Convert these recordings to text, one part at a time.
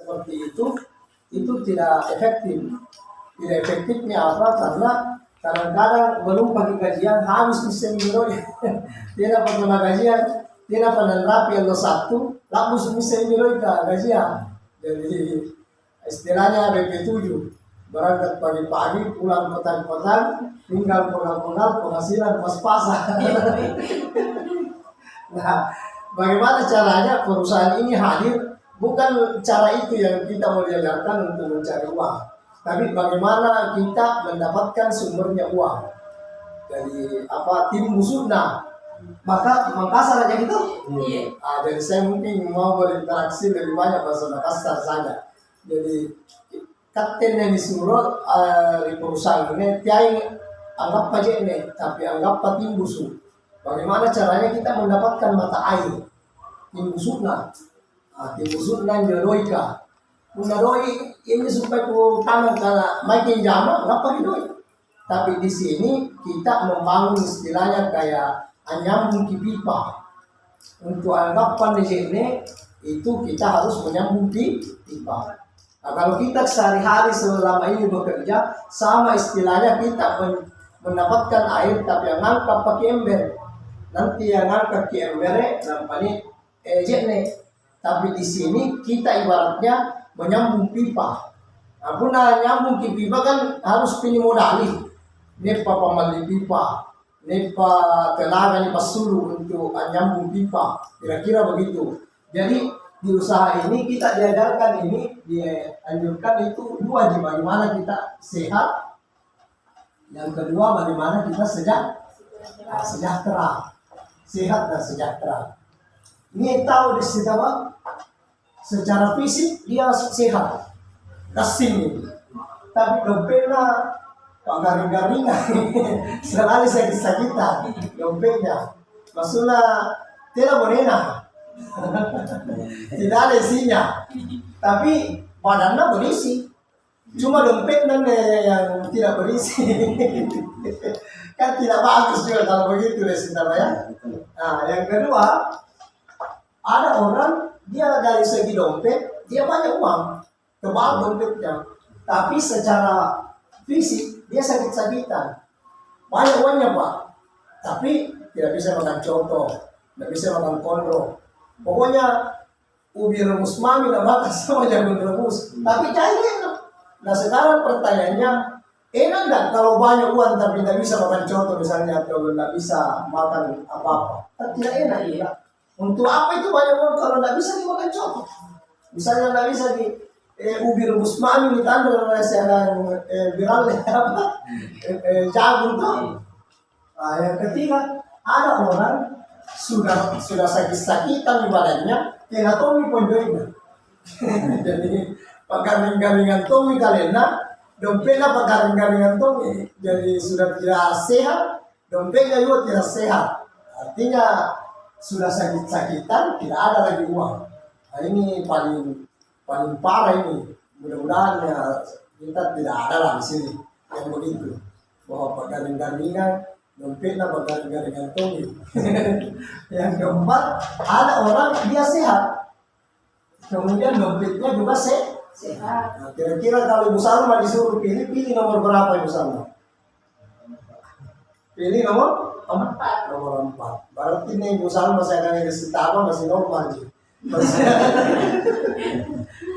seperti itu tidak efektif. Tidak efektifnya apa? Karena kadang-kadang belum pagi gajian habis di seminggu tidak pernah gajian, tidak pernah rapi yang Sabtu, lalu seminggu gajian. Jadi istilahnya BP7 berangkat pagi-pagi, pulang petang-petang, tinggal pengal-pengal, penghasilan pas-pasan. Nah, bagaimana caranya perusahaan ini hadir? Bukan cara itu yang kita mau diajarkan untuk mencari uang, tapi bagaimana kita mendapatkan sumbernya uang. Jadi tim busukna, maka Makassar aja gitu. Jadi saya mungkin mau berinteraksi lebih banyak bahasa Makassar saja. Jadi kapten yang disuruh di perusahaan ini, tiai anggap aja ini, tapi anggap tim busuk. Bagaimana caranya kita mendapatkan mata air? Tim busukna. Tim busukna jodoika. Menadoi ini supaya ku tanam karena makin jama nggak pakai doi. Tapi di sini kita membangun istilahnya kayak nyambung pipa. Untuk anggapan di sini itu kita harus menyambung pipa. Nah, kalau kita sehari-hari selama ini bekerja sama istilahnya kita mendapatkan air tapi yang ngangkat pakai ember. Nanti yang ngangkat ke embernya nampaknya ejeknya. Tapi di sini kita ibaratnya menyambung pipa. Nah, puna nyambung ke pipa kan harus pilih modali. Nepa pamali pipa, nepa tenaga, nepa suluh untuk nyambung pipa. Kira-kira begitu. Jadi di usaha ini kita diajarkan ini, dianjurkan itu dua, bagaimana kita sehat. Yang kedua bagaimana kita sejahtera. Sehat dan sejahtera. Ini tahu di situ apa? Secara fisik dia sehat, kasing, tapi dompetnya garing-garingan, selalu sakit-sakitan dompetnya. Maksudnya tidak berenang, tidak ada isinya, tapi badannya berisi. Cuma dompetnya yang tidak berisi. Kan tidak bagus juga kalau begitu ya. Nah, yang kedua, ada orang dia dari segi dompet dia banyak uang, tebal dompetnya, tapi secara fisik dia sakit-sakitan, banyak uangnya Pak, tapi tidak bisa makan coto, tidak bisa makan kondro, pokoknya ubi rebus mami tidak makan sama jagung rebus, tapi cair enak. Nah sekarang pertanyaannya, enak nggak kalau banyak uang tapi tidak bisa makan coto misalnya, atau tidak bisa makan apa-apa? Kan tidak enak ya. Untuk apa itu banyak uang kalau tidak bisa dimakan coto? Misalnya tidak bisa di ubi rebus mami ditandar oleh siaran viral apa jagung tuh. Nah, yang ketiga, ada orang sudah sakit-sakitan di badannya, kena tomi ponjoina. Jadi pagaring-garingan tomi kalena, dompetnya pagaring-garingan tomi, jadi sudah tidak sehat, dompetnya juga tidak sehat. Artinya sudah sakit-sakitan, tidak ada lagi uang. Nah, ini paling parah ini. Mudah-mudahan ya kita tidak ada lah di sini yang begitu. Bahwa pagaring-garingan, dompetnya pagaring-garingan tomi. Yang keempat, ada orang dia sehat, kemudian dompetnya juga sehat. Nah, kira-kira kalau Ibu Salma disuruh pilih nomor berapa Ibu Salma? Pilih nomor 4. Nomor 4. Berarti nih Ibu Salma saya akan kasih tahu masih normal sih.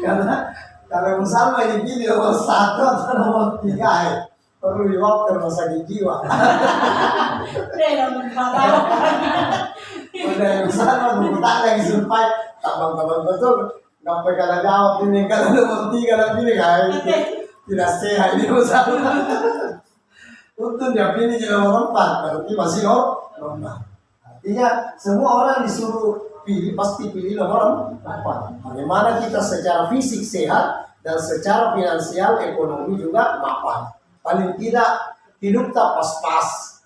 Karena kalau Ibu Salma ini pilih nomor 1 atau nomor 3 perlu diwakil ke rumah sakit jiwa. Udah Ibu Salma berputar lagi supaya tabang-tabang betul. Sampai kalau jawab ini kalau nomor 3 dan pilih tidak sehat ini Ibu Salma. Untuk dia pilih di nomor 4, berarti masih normal. Artinya semua orang disuruh pilih pasti pilih nomor 4. Bagaimana kita secara fisik sehat dan secara finansial ekonomi juga mapan. Paling tidak hidup tak pas-pas.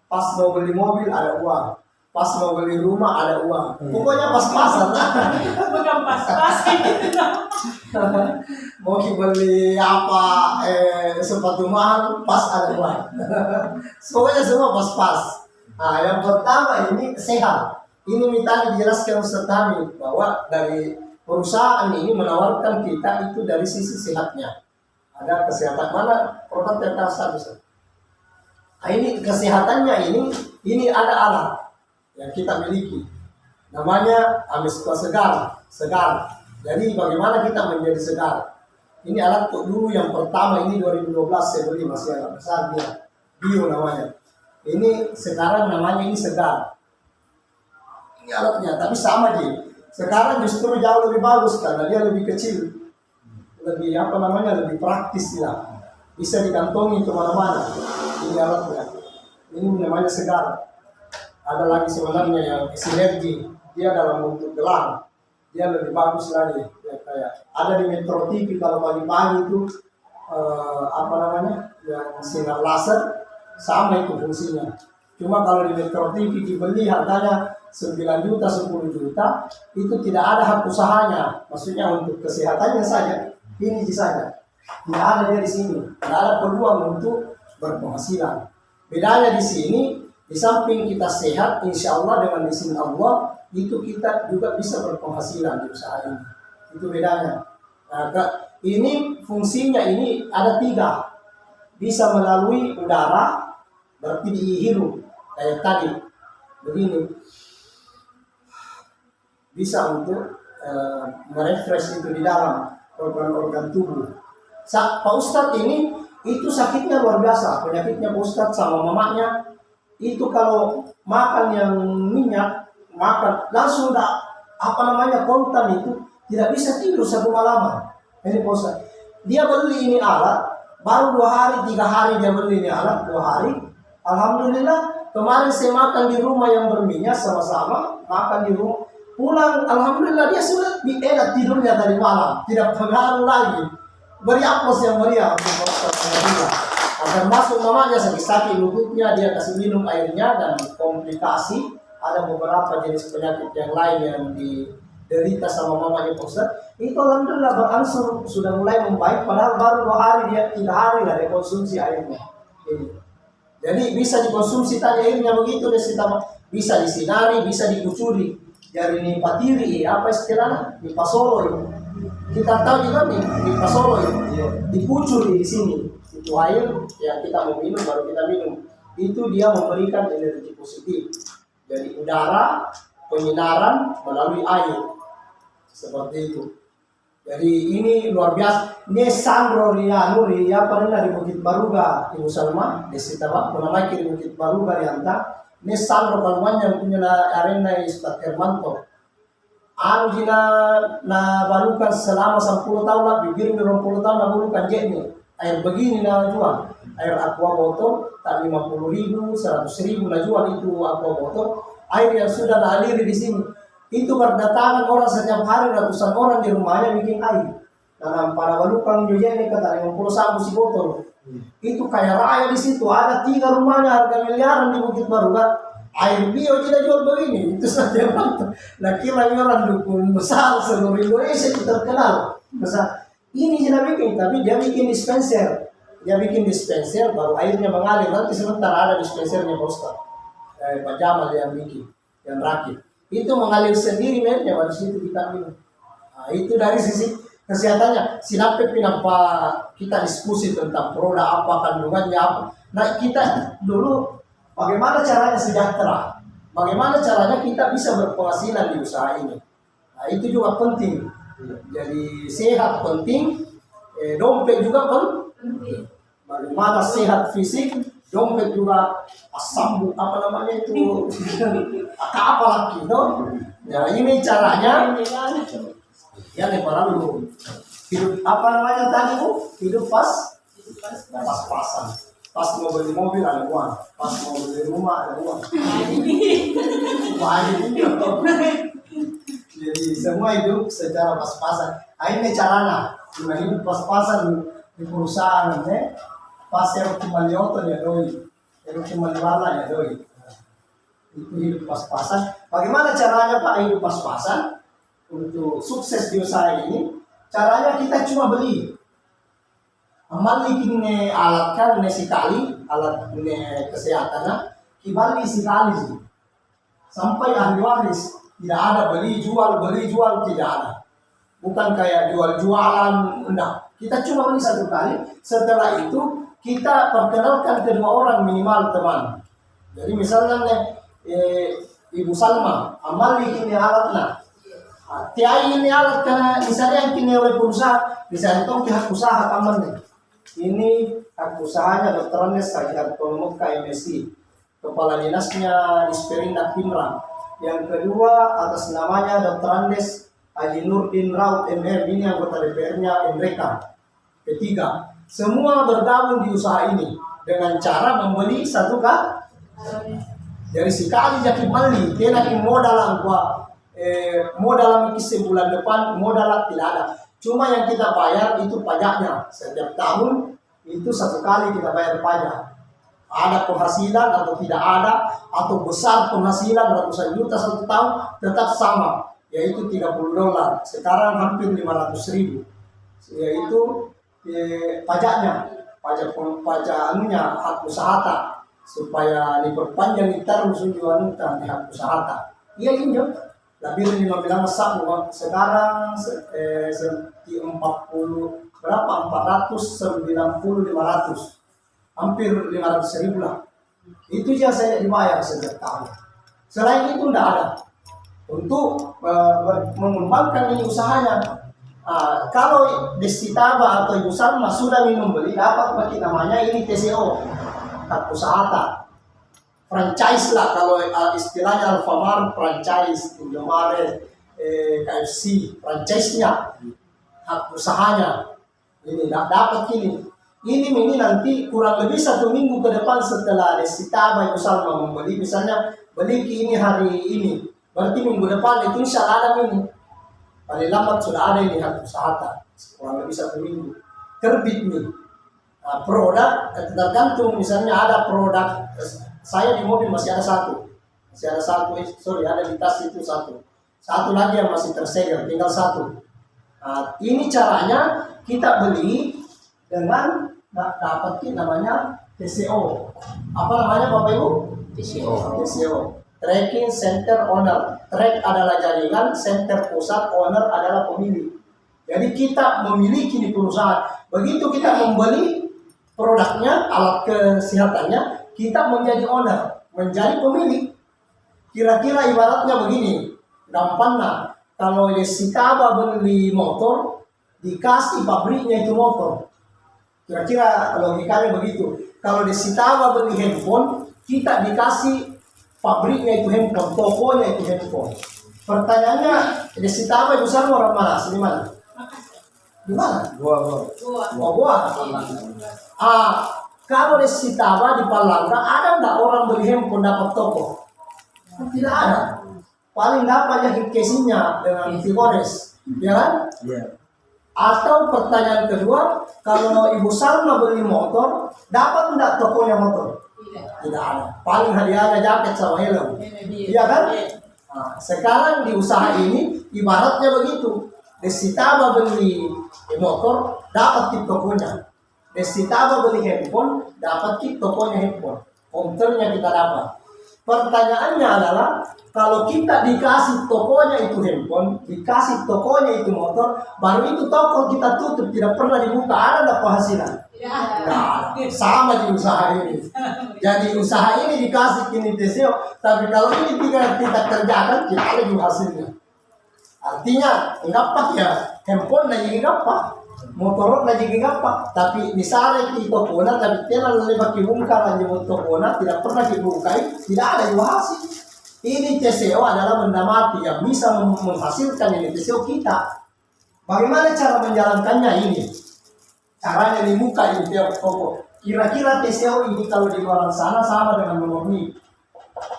Pas mau beli mobil ada uang, pas mau beli rumah ada uang. Pokoknya pas-pasan. Bukan pas-pasan gitu. Mau beli apa sepatu mahal pas ada uang. Pokoknya semua pas-pas. Nah, yang pertama ini sehat. Ini minta dijelaskan Ustaz Hamid bahwa dari perusahaan ini menawarkan kita itu dari sisi sehatnya. Ada kesehatan mana produk yang kasar bisa. Nah, ini kesehatannya ini ada alat yang kita miliki. Namanya Amispa segar. Jadi bagaimana kita menjadi segar? Ini alat dulu yang pertama ini 2012 saya beli, masih agak besar dia. Bio namanya. Ini sekarang namanya ini segar. Ini alatnya, tapi sama aja. Sekarang justru jauh lebih bagus karena dia lebih kecil, lebih lebih praktis lah. Bisa dikantongi kemana-mana. Ini alatnya. Ini namanya segar. Ada lagi sebenarnya yang sinergi. Dia dalam bentuk gelang. Dia lebih bagus lagi. Ya, kayak ada di Metro TV kalau pagi-pagi itu yang sinar laser sama itu fungsinya. Cuma kalau di Metro TV dibeli harganya 9 juta, 10 juta, itu tidak ada hak usahanya. Maksudnya untuk kesehatannya saja. Ini saja. Tidak ada dia di sini. Tidak ada peluang untuk berpenghasilan. Bedanya di sini, di samping kita sehat, insya Allah dengan izin Allah, itu kita juga bisa berpenghasilan di usaha ini. Itu bedanya. Nah, ini fungsinya ini ada 3. Bisa melalui udara, berarti dihirup kayak tadi begini, bisa untuk merefresh itu di dalam organ-organ tubuh. Pak Ustadz ini itu sakitnya luar biasa, penyakitnya Pak Ustadz sama mamanya itu kalau makan yang minyak, makan langsung kontan itu tidak bisa tidur 1 malaman. Ini Pak Ustadz, dia beli ini alat baru 2 hari, 3 hari dia beli ini alat, 2 hari. Alhamdulillah, kemarin saya makan di rumah yang berminyak sama-sama, makan di rumah. Pulang, alhamdulillah dia sudah enak tidurnya dari malam, tidak pengaruh lagi. Beri aplaus yang meriah. Akan masuk mamanya sakit-sakit lututnya, dia kasih minum airnya dan komplikasi. Ada beberapa jenis penyakit yang lain yang diderita sama mamanya Ustaz. Itu alhamdulillah berangsur sudah mulai membaik, padahal baru 2 hari dia 3 hari lah dia konsumsi airnya. Ini. Jadi bisa dikonsumsi tadi airnya begitu, bisa disinari, bisa dikucuri. Dari nipatiri, apa istilahnya? Nipasolo itu. Kita tahu juga nipasolo itu. Dikucuri di sini. Itu air yang kita mau minum, baru kita minum. Itu dia memberikan energi positif. Dari udara, penyinaran melalui air. Seperti itu. Jadi ini luar biasa. Ini Sandro Rianuri ya pernah di Bukit Baruga Ibu Salma di Sitaba, pernah di Bukit Baruga di Anta. Ini Sandro kaluan yang punya arena Ustaz Hermanto. Anu jina na balukan selama 10 tahun lah, bibir 20 tahun na balukan jetnya. Air begini na jual. Air aqua botol tak 50.000, 100.000 na jual itu aqua botol. Air yang sudah naliri di sini. Itu berdatangan orang setiap hari, ratusan orang di rumahnya bikin air. Nah, pada balukan juga ini kata 50 sabu si botol. Itu kaya raya di situ. Ada 3 rumahnya harga miliaran di Bukit Baruga. Air bio tidak jual begini. Itu saja mantap. Laki-laki orang dukun besar seluruh Indonesia itu terkenal. Besar. Ini tidak bikin, tapi dia bikin dispenser. Dia bikin dispenser, baru airnya mengalir. Nanti sebentar ada dispensernya Pak Ustaz. Pak Jamal yang bikin, yang rakit. Itu mengalir sendiri airnya, baru situ kita minum. Nah, itu dari sisi kesehatannya. Sinapek kenapa kita diskusi tentang produk apa, kandungannya apa. Nah, kita dulu bagaimana caranya sejahtera? Bagaimana caranya kita bisa berpenghasilan di usaha ini? Nah, itu juga penting. Jadi sehat penting, dompet juga penting. Bagaimana sehat fisik, dompet juga asam itu apa lagi itu. Nah, ini caranya. Ya lebaran dulu. Hidup tadi Bu? Hidup pas-pasan. Pas mau beli mobil ada uang, pas mau beli rumah ada uang. Jadi semua hidup secara pas-pasan. Ini caranya, cuma hidup pas-pasan di perusahaan ini. Pas yang cuma lioto ya doi, yang cuma lala ya doi. Itu hidup pas-pasan. Bagaimana caranya Pak hidup pas-pasan? Untuk sukses di usaha ini, caranya kita cuma beli. Amali kini alat kan sekali, alat ini kesehatan, kibali sekali sih. Sampai ahli waris tidak ada beli jual tidak ada. bukan kayak jual-jualan, enggak. Kita cuma beli satu kali, setelah itu kita perkenalkan kedua orang minimal teman. Jadi misalnya Ibu Salma, amal ini alatnya. Tiai ini alat karena misalnya yang kini oleh perusahaan, misalnya itu pihak usaha taman nih. Ini hak usahanya Dr. Andes Haji Kolomok KMSI, kepala dinasnya Disperindak Timra. Yang kedua atas namanya Dr. Andes Haji Nurdin Raut MR, ini anggota DPR-nya Mereka. Ketiga, semua bergabung di usaha ini dengan cara membeli satu kali. Dari sekali jadi beli, dia lagi modal gua, modal mikir sebulan depan, modal tidak ada. Cuma yang kita bayar itu pajaknya setiap tahun itu satu kali kita bayar pajak. Ada penghasilan atau tidak ada, atau besar penghasilan ratusan juta satu tahun tetap sama, yaitu $30. Sekarang hampir 500.000, yaitu pajaknya, pajak anunya hak usaha supaya diperpanjang ditaruh tujuan di hak usaha. Iya ini lebih dari 15 sabu sekarang 40 berapa 490 500 hampir 500.000 lah. Itu yang saya dibayar setiap tahun. Selain itu tidak ada untuk mengembangkan ini usahanya. Kalau Destitaba atau Ibu Salma sudah minum beli dapat bagi namanya ini TCO, hak usaha, franchise lah kalau istilahnya Alfamart franchise, Indomaret, KFC franchise-nya, hak usahanya. Ini dapat ini nanti kurang lebih 1 minggu ke depan setelah Destitaba Ibu Salma membeli, misalnya beli ini hari ini, berarti minggu depan itu insya Allah ada ini. Paling lambat sudah ada ini hak usaha, kurang lebih 1 minggu terbit nih. Produk tergantung, misalnya ada produk saya di mobil masih ada satu, ada di tas itu satu lagi yang masih tersegel, tinggal satu. Ini caranya kita beli dengan dapat namanya TCO. Apa namanya Bapak Ibu? TCO. Tracking Center Owner. Track adalah jaringan, center pusat, owner adalah pemilik. Jadi kita memiliki di perusahaan. Begitu kita membeli produknya, alat kesehatannya, kita menjadi owner, menjadi pemilik. Kira-kira ibaratnya begini, gampangnya, kalau Destitaba beli motor, dikasih pabriknya itu motor. Kira-kira logikanya begitu. Kalau Destitaba beli handphone, kita dikasih pabriknya itu handphone, tokonya itu handphone. Pertanyaannya, Destitaba Ibu Salma orang mana? Di mana? Di mana? Gua. Kalau Destitaba di Palangka, ada nggak orang beli handphone dapat toko? Tidak ada. Paling dapat yang casingnya dengan Figores, ya kan? Yeah. Atau pertanyaan kedua, kalau Ibu Salma beli motor, dapat nggak tokonya motor? Tidak ada. Paling hadiahnya jaket sama helm. Iya kan? Sekarang di usaha ini ibaratnya begitu. Destitaba beli motor, dapat tip tokonya. Destitaba beli handphone, dapat tip tokonya handphone. Komputernya kita dapat. Pertanyaannya adalah, kalau kita dikasih tokonya itu handphone, dikasih tokonya itu motor, baru itu toko kita tutup, tidak pernah dibuka, ada nggak penghasilan? Nah, sama di usaha ini. Jadi usaha ini dikasih kini TCO, tapi kalau ini tidak kita kerjakan, tidak ada juga hasilnya. Artinya, enggak ya, handphone lagi enggak motor lagi enggak, tapi misalnya di tokona, tapi tidak lebih pakai bungkar lagi tokona, tidak pernah dibukai, tidak ada juga hasil. Ini TCO adalah benda mati yang bisa menghasilkan ini TCO kita. Bagaimana cara menjalankannya ini? Caranya dibuka di tiap toko. Kira-kira TCO ini kalau di luar sana sama dengan nomor NIP.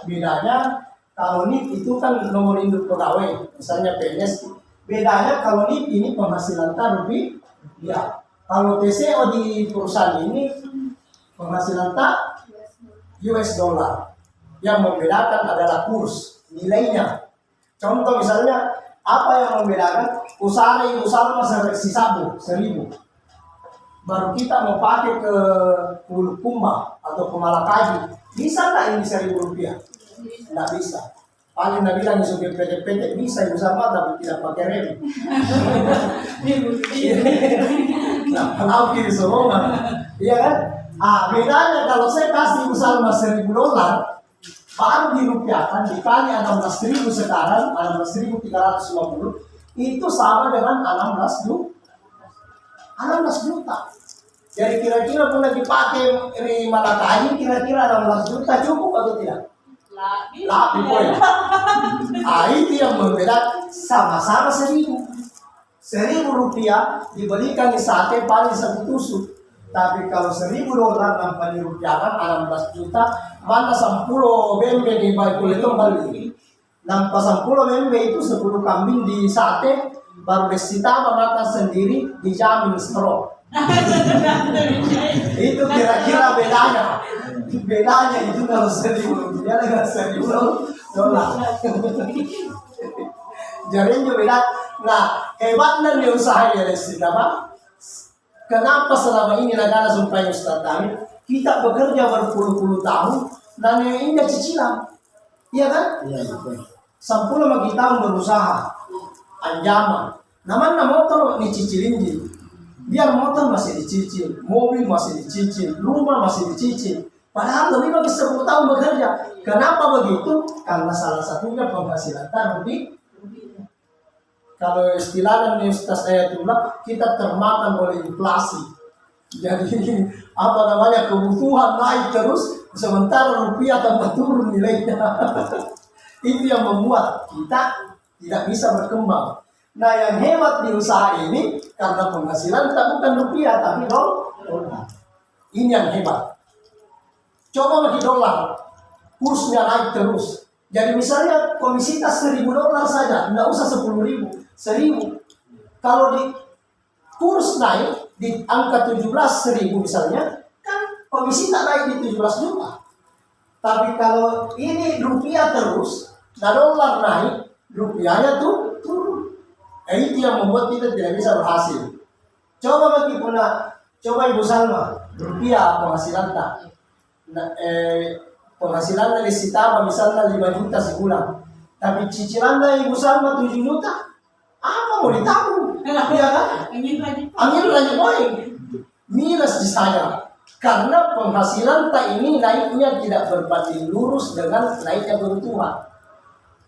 Bedanya kalau NIP itu kan nomor induk pegawai, misalnya PNS. Bedanya kalau NIP ini penghasilan lebih, ya. Kalau TCO di perusahaan ini penghasilan US dollar. Yang membedakan adalah kurs, nilainya. Contoh misalnya, apa yang membedakan? Usaha si sabu 1.000. Baru kita mau pakai ke Bulukumba atau ke Malakaji, bisa nggak ini 1.000 rupiah? Nggak bisa. Paling Nabi bilang supir PT-PT bisa ibu sama tapi tidak pakai rem. Nah, kalau kiri semua, iya kan? Bedanya kalau saya kasih ibu Salma $1.000, baru dirupiahkan dikali 16.000 sekarang, 16.350, itu sama dengan 16 juta. Jadi kira-kira pun dipakai di Malakani, kira-kira 16 juta cukup atau tidak? Lebih poin. Itu yang membedakan, sama-sama 1.000 rupiah dibelikan di sate paling 1 tusuk. Tapi kalau $1.000 tanpa dirupiahkan 16 juta, mana 10 bembe di Baikul itu beli. Nampak 10 bembe itu 10 kambing di sate, baru desita makan sendiri dijamin stroke. Itu kira-kira bedanya. Bedanya itu kalau $1.000 dengan $1.000. Jadinya beda. Nah, hebatnya di usaha ya desita Pak. Kenapa selama ini negara supaya Ustaz Tamir kita bekerja berpuluh-puluh tahun dan ini cicilan, iya kan? Iya betul. 10 lagi tahun berusaha, anjaman. Namanya motor dicicilin ji, biar motor masih dicicil, mobil masih dicicil, rumah masih dicicil. Padahal lebih bagi 10 tahun bekerja. Kenapa begitu? Karena salah satunya penghasilan lebih. Kalau istilahnya Ustaz Ayatullah, kita termakan oleh inflasi. Jadi apa namanya, kebutuhan naik terus, sementara rupiah tambah turun nilainya. Itu yang membuat kita tidak bisa berkembang. Nah, yang hebat di usaha ini karena penghasilan kita bukan rupiah tapi dolar. Ini yang hebat. Coba bagi dolar, kursnya naik terus. Jadi misalnya komisitas $1.000 saja, tidak usah 10.000, 1.000. Kalau di kurs naik di angka 17.000 misalnya, kan komisitas naik di 17 juta. Tapi kalau ini rupiah terus, nah dolar naik, rupiahnya tuh turun. Itu yang membuat kita tidak bisa berhasil. Coba bagi coba Ibu Salma, rupiah penghasilan tak? Nah, penghasilan dari Sitaba misalnya 5 juta sebulan, tapi cicilan dari Ibu Salma 7 juta, apa mau ditabung? Ya kan? Angin lagi poin minus di saya karena penghasilan tak ini naiknya tidak berbanding lurus dengan naiknya kebutuhan.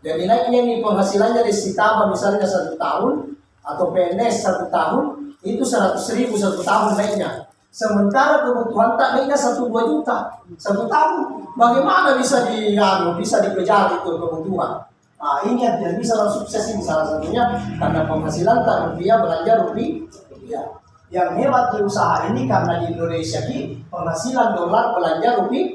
Jadi naiknya nih penghasilannya di Sitaba misalnya 1 tahun atau PNS 1 tahun itu 100.000 1 tahun naiknya. Sementara kebutuhan tak naiknya 1-2 juta 1 tahun. Bagaimana bisa dikejar itu kebutuhan? Nah, ini yang tidak bisa sukses ini salah satunya karena penghasilan tak rupiah belanja rupiah. Yang hebat di usaha ini karena di Indonesia ini penghasilan dolar belanja rupiah.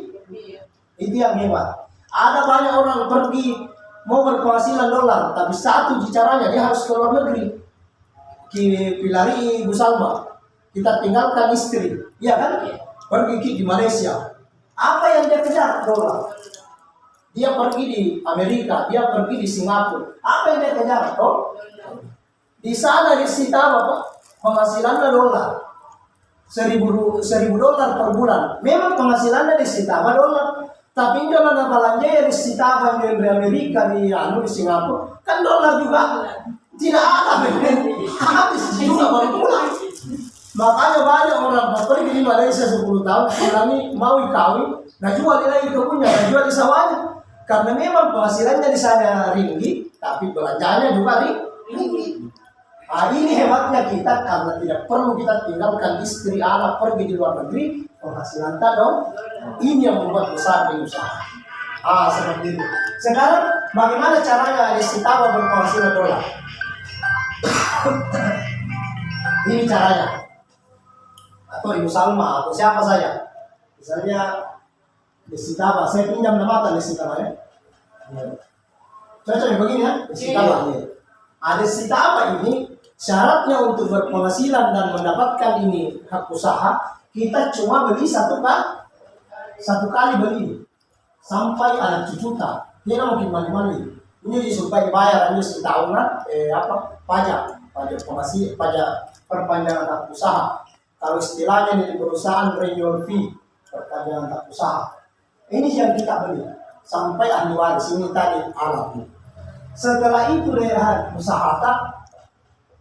Itu yang hebat. Ada banyak orang pergi mau berpenghasilan dolar, tapi satu caranya dia harus ke luar negeri. Pilari Ibu Salma. Kita tinggalkan istri, iya kan? Pergi di Malaysia. Apa yang dia kejar? Dolar. Dia pergi di Amerika, dia pergi di Singapura. Apa yang dia kejar? Di sana di Sitaba Pak, penghasilannya dolar. $1.000 per bulan. Memang penghasilannya di Sitaba dolar. Tapi jangan belanja ya di Sitaba di Amerika di Singapura. Kan dolar juga. Tidak ada habis juga baru pulang. Makanya banyak orang pergi di Malaysia 10 tahun, ini mau kawin, nah jual di lagi kebunnya, nah jual di sawahnya. Karena memang penghasilannya di sana tinggi, tapi belanjanya juga tinggi. Nah, ini hebatnya kita karena tidak perlu kita tinggalkan istri anak pergi di luar negeri, penghasilan tak dong. Ini yang membuat besar di usaha. Seperti itu. Sekarang bagaimana caranya di Sitaba berpenghasilan dolar? Ini caranya. Atau Ibu Salma atau siapa saja, misalnya di Sitaba, saya pinjam nama di Sitaba ya. Cocok begini ya, di Sitaba. Ada Sitaba ini syaratnya untuk berpenghasilan dan mendapatkan ini hak usaha, kita cuma beli satu kali beli sampai ada juta. Dia mungkin mali-mali. Ini supaya dibayar hanya setahunan pajak penghasilan, pajak perpanjangan hak usaha. Kalau istilahnya di perusahaan renewal fee, perpanjangan hak usaha. Ini yang kita beli. sampai ahli waris. Ini tadi alatnya. Setelah itu daerah usaha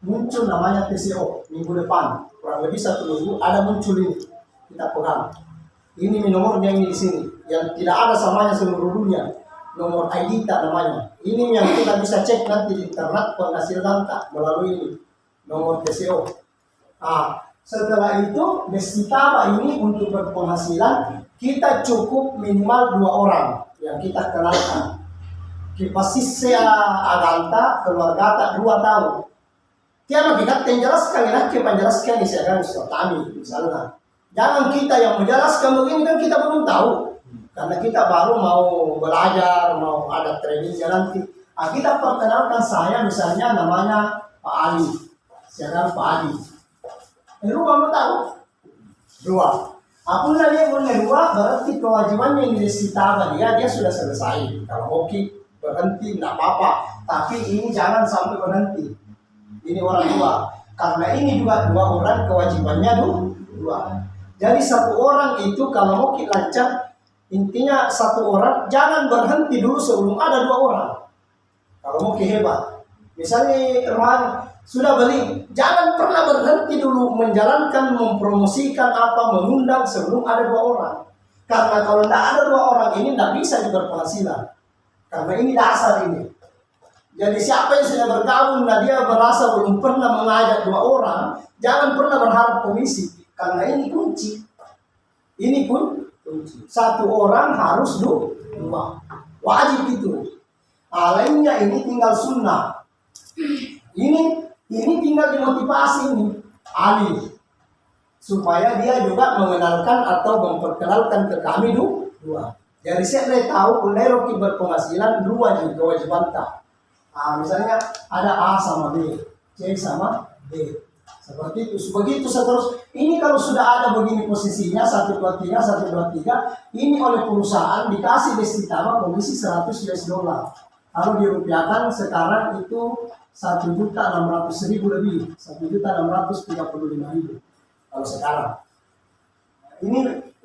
muncul namanya TCO minggu depan, kurang lebih 1 minggu ada muncul ini, kita pegang. Ini nomornya ini di sini, yang tidak ada samanya seluruh dunia. Nomor ID namanya. Ini yang kita bisa cek nanti di internet penghasilan melalui ini, nomor TCO. Setelah itu Destitaba ini untuk berpenghasilan kita cukup minimal 2 orang yang kita kenalkan. Kipasisya aganta keluarga 2 tahun. Tiada kita menjelaskan penjelaskan di sekarang kami misalnya. Jangan kita yang menjelaskan begini kan kita belum tahu. Karena kita baru mau belajar, mau ada trainingnya nanti. Kita perkenalkan saya misalnya namanya Pak Ali. Sekarang Pak Ali. Lu kamu tahu? 2. Aku dia punya 2 berarti kewajibannya yang disita dia sudah selesai. Kalau oke berhenti tidak apa-apa. Tapi ini jangan sampai berhenti. Ini orang 2. Karena ini juga 2 orang kewajibannya 2. Jadi 1 orang itu kalau mau kita lancar, intinya 1 orang jangan berhenti dulu sebelum ada 2 orang. Kalau mau hebat. Misalnya Rohan sudah beli, jangan pernah berhenti dulu menjalankan, mempromosikan apa, mengundang sebelum ada 2 orang. Karena kalau tidak ada 2 orang ini tidak bisa berpenghasilan. Karena ini dasar ini. Jadi siapa yang sudah bergabung dan dia merasa belum pernah mengajak 2 orang, jangan pernah berharap komisi. Karena ini kunci. Ini pun kunci. 1 orang harus 2. Wajib itu. Lainnya ini tinggal sunnah. Ini tinggal dimotivasi ini. Ali. Supaya dia juga mengenalkan atau memperkenalkan ke kami 2. Jadi saya tahu kalau berpenghasilan 2 juga kewajiban tak. Misalnya ada A sama B, C sama D. Seperti itu. Begitu seterus. Ini kalau sudah ada begini posisinya 1, 2, 3, 1, 2, 3, ini oleh perusahaan dikasih Destitaba komisi $100. Kalau dirupiahkan sekarang itu 1.600.000 lebih, 1.635.000 kalau sekarang.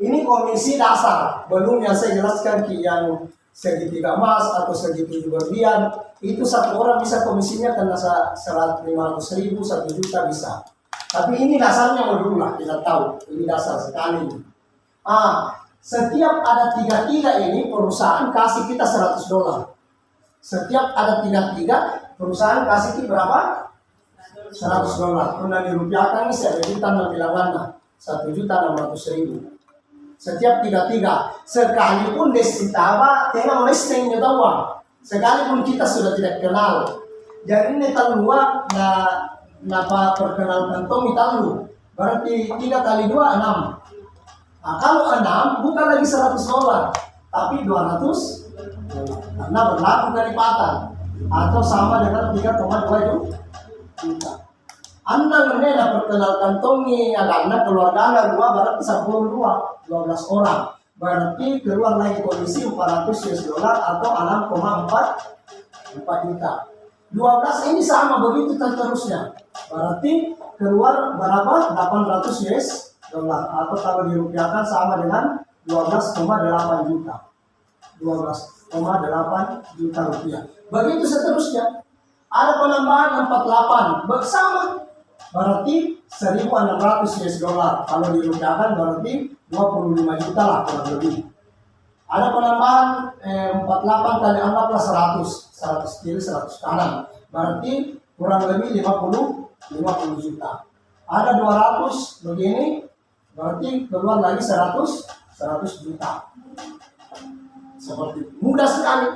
Ini komisi dasar, belum yang saya jelaskan yang segitiga emas atau segitiga berlian, itu 1 orang bisa komisinya kena 500.000, 1 juta bisa. Tapi ini dasarnya dulu lah, kita tahu. Ini dasar sekali. Setiap ada 3 ini perusahaan kasih kita $100. Setiap ada 3 perusahaan kasih kita berapa? $100. Pernah dirupiahkan ini 1 juta bilangannya 1.600.000. Setiap 3. Sekalipun Destitaba tengah listing juta uang. Sekalipun kita sudah tidak kenal. Jadi ini talua napa perkenalkan Tommy talu. Berarti 3 kali 2 6. Kalau 6 bukan lagi $100, tapi 200. Karena berlaku kelipatan atau sama dengan 3,2 juta. Anda menela perkenalkan Tommy karena keluarga Anda 2 berarti 12 orang. Berarti keluar lagi komisi $400 atau 6,4 juta. 12 ini sama begitu terusnya. Berarti keluar berapa? $800 atau kalau dirupiahkan sama dengan 12,8 juta. 12,8 juta rupiah. Begitu seterusnya. Ada penambahan 48 bersama. Berarti $1.600. Kalau dirupiahkan berarti 25 juta lah kurang lebih. Ada penambahan 48 kali anggaplah 100 kiri 100 kanan. Berarti kurang lebih 50 juta. Ada 200 begini, berarti keluar lagi 100 juta. Seperti mudah sekali.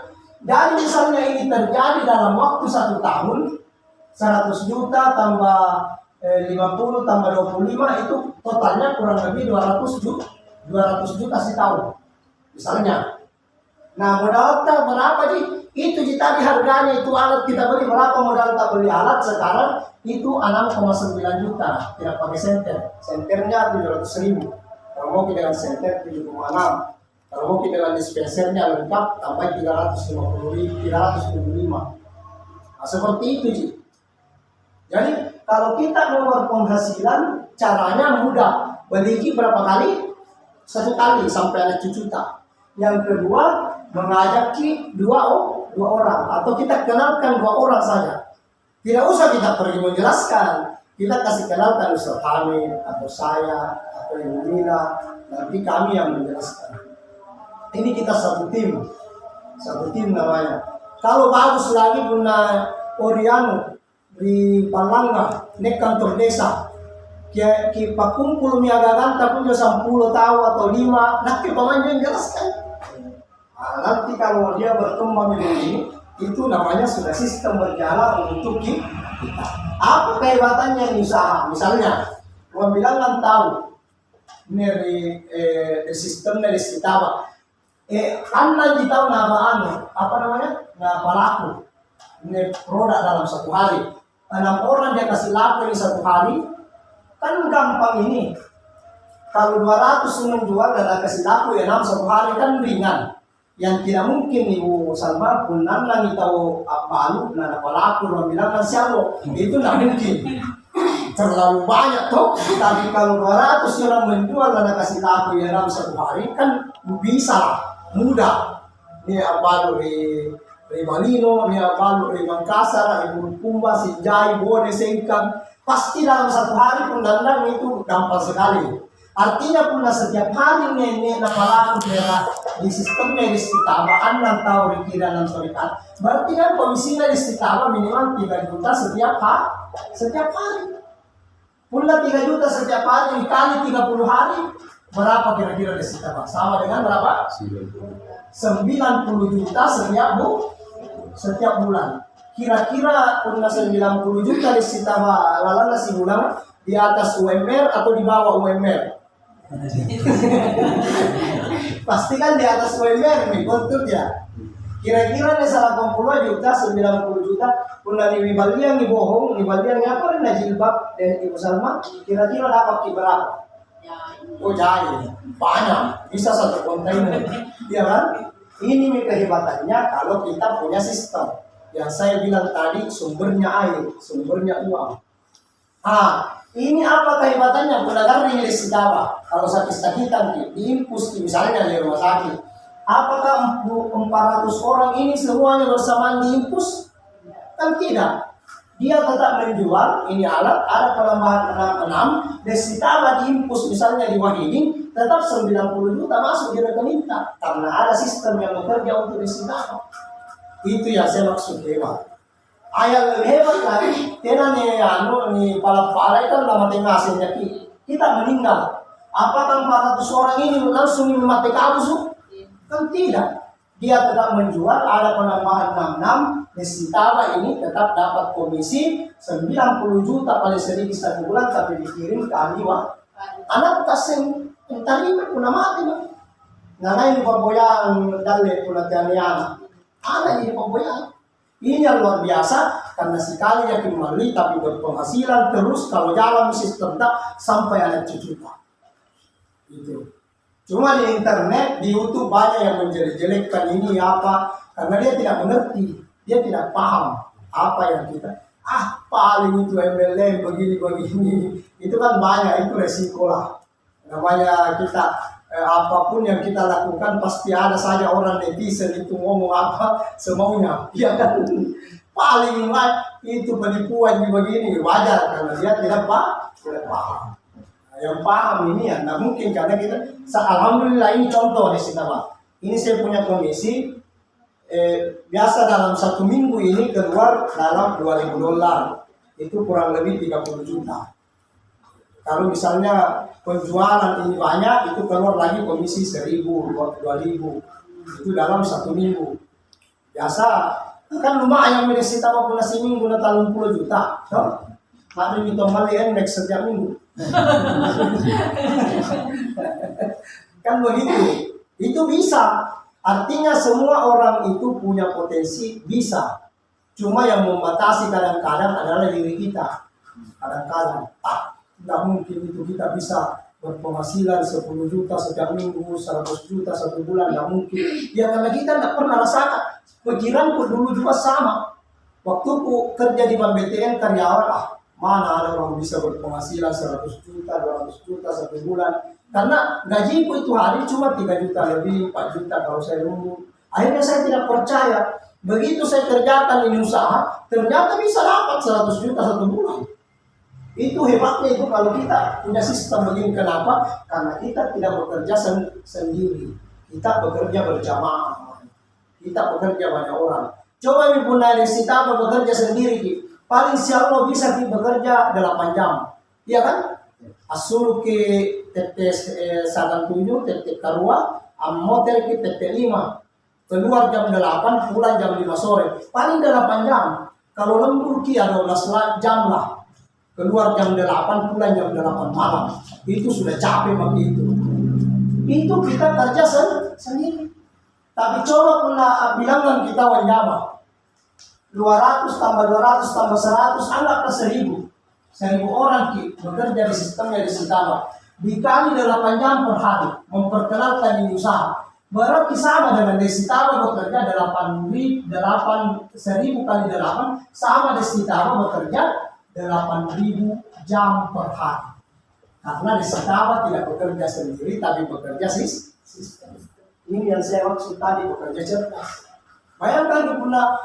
Jadi misalnya ini terjadi dalam waktu 1 tahun, 100 juta tambah 50 tambah 25 itu totalnya kurang lebih 200 juta setahun. Misalnya. Nah modal tak berapa sih? Itu tadi harganya itu alat kita beli berapa modal tak beli alat sekarang itu 6,9 juta. Tidak pakai senter. Senternya 700.000. Kalau mau dengan senter 7,6. Kalau mau dengan dispensernya lengkap tambah 355. Nah, seperti itu sih. Jadi kalau kita mau berpenghasilan caranya mudah. Beli berapa kali? 1 kali sampai ada 7 juta. Yang kedua, mengajaki dua orang atau kita kenalkan 2 orang saja. Tidak usah kita pergi menjelaskan. Kita kasih kenalkan Ustaz Hamid atau saya atau Ibu Mina, nanti kami yang menjelaskan. Ini kita satu tim namanya. Kalau bagus lagi punya Oriano di Palangga, nek kantor desa. Ki pakumpul miagagan pun 10 tahu atau 5, nak ke pemain yang jelaskan. Nanti kalau dia berkembang ini, itu namanya sudah sistem berjalan untuk kita. Apa kehebatannya di usaha? Misalnya, orang bilang kan tahu dari sistem dari sitaba. Anda di tahu nama apa namanya? Nama laku. Ini produk dalam 1 hari. 6 orang dia kasih laku ini 1 hari. Kan gampang ini. Kalau 200 menjual dan kasih laku ya 6 1 hari kan ringan. Yang tidak mungkin Ibu Salma pun nang tahu apa lu nana laku orang bilang kan siapa itu tidak mungkin. Terlalu banyak toh. Tapi kalau 200 orang menjual dan kasih laku ya 6 1 hari kan bisa mudah. Ini apa lu di Balino, ini apa lu di Makassar, Ibu Kumba, Sinjai, Bone, Sengkang. Pasti dalam 1 hari pun dandang itu gampang sekali. Artinya pun setiap hari nenek nama laku di sistemnya di sitaba Anda tahu dikira dan terikat. Berarti kan komisinya di sitaba minimal 3 juta setiap hari. Pula 3 juta setiap hari dikali 30 hari. Berapa kira-kira di sitaba? Sama dengan berapa? 90 juta setiap bulan. Kira-kira punya 90 juta di sitaba lalana si bulan di atas UMR atau di bawah UMR? Pasti kan di atas UMR nih, betul ya. Kira-kira nih salah 80 juta, 90 juta punya di Balian nih bohong, di Balian apa nih jilbab dari Ibu Salma? Kira-kira dapat berapa? Oh jauh, banyak, bisa 1 kontainer, ya kan? Ini kehebatannya kalau kita punya sistem. Yang saya bilang tadi sumbernya air, sumbernya uang. Ini apa kehebatannya? Pedagang di sitaba. Kalau sakit-sakitan diimpus misalnya di rumah sakit. Apakah 400 orang ini semuanya bersamaan diimpus? Kan tidak. Dia tetap menjual ini alat, ada penambahan 6 di sitaba diimpus misalnya di Wahidin, tetap 90 juta masuk di rekening kita. Karena ada sistem yang bekerja untuk di sitaba. Itu yang saya maksud hebat. Ayat lebih hebat lagi, tena nih pala-pala itu lama tengah hasilnya kita meninggal. Apakah 400 orang ini langsung mati kabus? Kan tidak. Dia tetap menjual, ada penambahan 66, di sitaba ini tetap dapat komisi 90 juta paling sedikit 1 bulan, tapi dikirim ke Aliwa. Anak kasih tadi pun mati. Nah ini pemboyang dalil punatianiana. Ada ini pemboyang. Ini yang luar biasa karena sekali yakin membeli tapi berpenghasilan terus kalau jalan sistem tak sampai ada juta. Itu. Cuma di internet, di YouTube banyak yang menjelek-jelekkan ini apa karena dia tidak mengerti, dia tidak paham apa yang kita paling itu MLM begini itu kan banyak, itu resiko lah. Namanya kita apapun yang kita lakukan pasti ada saja orang netizen itu ngomong apa semaunya, ya kan? Paling itu penipuan begini wajar karena dia tidak paham. Yang paham ini ya, nggak mungkin karena kita. Alhamdulillah ini contoh di sini Pak. Ini saya punya komisi. Biasa dalam 1 minggu ini keluar dalam $2.000, itu kurang lebih 30 juta. Kalau misalnya penjualan ini banyak, itu keluar lagi komisi 1.000, 2.000. Itu dalam 1 minggu. Biasa kan lumayan medisi tawa pun seminggu na 30 juta. So, mari kita malian next setiap minggu. Kan begitu. Itu bisa. Artinya semua orang itu punya potensi bisa. Cuma yang membatasi kadang-kadang adalah diri kita. Kadang-kadang tidak mungkin itu kita bisa berpenghasilan 10 juta setiap minggu, 100 juta 1 bulan, tidak mungkin. Ya karena kita tidak pernah rasakan. Pikiranku dulu juga sama. Waktu ku kerja di Bank BTN karyawan, Mana ada orang bisa berpenghasilan 100 juta, 200 juta satu bulan. Karena gajiku itu hari cuma 3 juta lebih, 4 juta kalau saya nunggu. Akhirnya saya tidak percaya. Begitu saya kerjakan ini usaha, ternyata bisa dapat 100 juta satu bulan. Itu hebatnya itu kalau kita punya sistem begini. Kenapa? Karena kita tidak bekerja sendiri. Kita bekerja berjamaah. Kita bekerja banyak orang. Coba mi pun dari si Taba bekerja sendiri ki. Paling siapa bisa ki bekerja 8 jam. Iya kan? Asal ke tetes sagan 7, tetes karua, motor ke tetes 5. Keluar jam 8, pulang jam 5 sore. Paling 8 jam. Kalau lembur ki 12 jam lah. Keluar jam 8, pulang jam 8 malam. Itu sudah capek begitu. Itu kita kerja sendiri. Tapi coba pernah bilangan kita wanjama. 200 tambah 200 tambah 100, anggaplah 1000. 1000 orang bekerja di sistemnya di Sitama. Dikali 8 jam per hari, memperkenalkan ini usaha. Berarti sama dengan di Sitama bekerja 1000 kali 8, sama di Sitama bekerja 8.000 jam per hari. Karena di Sitama tidak bekerja sendiri, tapi bekerja sistem. Ini yang saya maksud tadi, bekerja cerdas. Bayangkan pula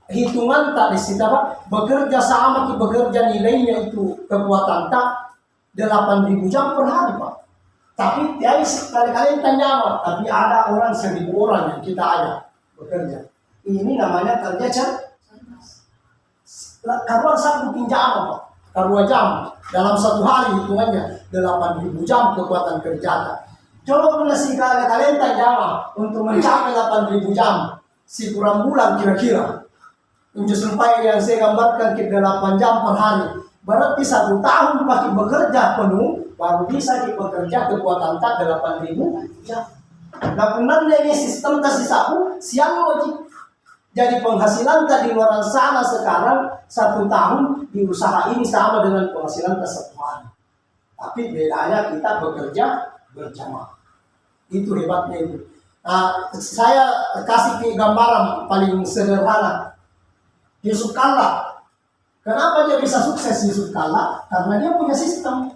hitungan tak di situ apa? Bekerja sama, bekerja nilainya itu kekuatan tak 8.000 jam per hari Pak. Tapi ya kali-kali tanya tapi ada orang 1.000 orang yang kita ada bekerja. Ini namanya kerja cerdas. Karuan satu pinjam Pak. Karuan jam dalam satu hari hitungannya 8.000 jam kekuatan kerja. Coba pula si kalian tanya untuk mencapai 8.000 jam si kurang bulan kira-kira. Untuk sampai yang saya gambarkan ke 8 jam per hari. Berarti 1 tahun pakai bekerja penuh baru bisa bekerja kekuatan tak 8.000 jam. Nah benarnya ini sistem kasih sapu siang wajib. Jadi penghasilan di luar sana sekarang 1 tahun di usaha ini sama dengan penghasilan ke 1 hari. Tapi bedanya kita bekerja berjamaah. Itu hebatnya itu. Nah, saya kasih gambaran paling sederhana. Yusuf Kalla. Kenapa dia bisa sukses Yusuf Kalla? Karena dia punya sistem.